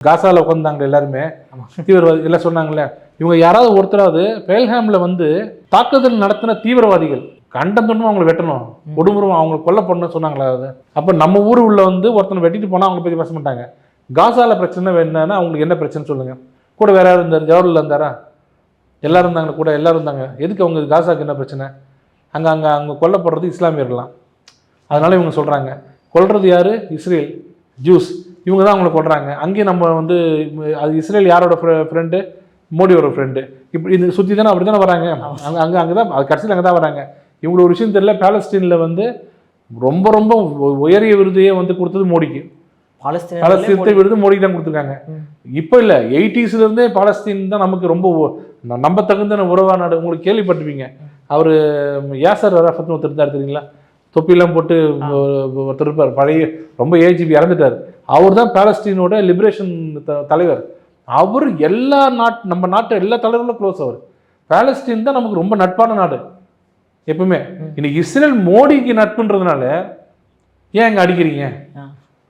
காசாவில் உட்காந்தாங்க எல்லாருமே தீவிரவாதி எல்லாம் சொன்னாங்கல்ல, இவங்க யாராவது ஒருத்தராவது பெஹல்காம்ல வந்து தாக்குதல் நடத்தின தீவிரவாதிகள் கண்டம் துண்டும் அவங்களை வெட்டணும், கொடுமுறம் அவங்களை கொல்ல பண்ணணும்னு சொன்னாங்களா? அது அப்போ நம்ம ஊர் உள்ள வந்து ஒருத்தனை வெட்டிட்டு போனால் அவங்களை பற்றி பேச மாட்டாங்க. காசால பிரச்சனை என்னன்னா அவங்களுக்கு என்ன பிரச்சனை சொல்லுங்க. கூட வேற யாரும் இருந்தார்? ஜவஹர்லால் இருந்தாரா? எல்லாரும் இருந்தாங்க, கூட எல்லாரும் இருந்தாங்க. எதுக்கு அவங்க காசாக்கு என்ன பிரச்சனை? அங்கே கொல்லப்படுறது இஸ்லாமியர்கள்லாம். அதனால இவங்க சொல்கிறாங்க கொல்றது யார்? இஸ்ரேல் ஜூஸ், இவங்க தான் அவங்களை கொல்றாங்க. அங்கேயும் நம்ம வந்து அது இஸ்ரேல் யாரோட ஃப்ரெண்டு? மோடியோட ஃப்ரெண்டு. இப்படி இது சுற்றி தானே அப்படி தானே வராங்க. அங்கே தான் அது கடைசியில் அங்கே தான் வராங்க. இவங்களுக்கு ஒரு விஷயம் தெரியல, பாலஸ்தீனில் வந்து ரொம்ப ரொம்ப உயரிய விருதையே வந்து கொடுத்தது மோடிக்கு. பாலஸ்தீனத்தை விருது மோடிக்கு தான் கொடுத்துருக்காங்க. இப்போ இல்லை, 80s இருந்தே பாலஸ்தீன் தான் நமக்கு ரொம்ப நம்ப தகுந்த உறவா நாடு. உங்களுக்கு கேள்விப்பட்டிருப்பீங்க, அவர் யாசர் அரஃபத்னு ஒருத்தர் இருந்தார் தெரியுங்களா? தொப்பிலாம் போட்டு ஒருத்தர் இருப்பார், பழைய ரொம்ப ஏஜிபி, இறந்துட்டார். அவர் தான் பாலஸ்தீனோட லிபரேஷன் தலைவர். அவர் எல்லா நம்ம நாட்டு எல்லா தலைவர்களும் க்ளோஸ். அவர் பாலஸ்தீன் தான் நமக்கு ரொம்ப நட்பான நாடு எப்பவுமே. இன்னைக்கு இஸ்ரேல் மோடிக்கு நட்புன்றதுனால ஏன் அங்கே அடிக்கிறீங்க?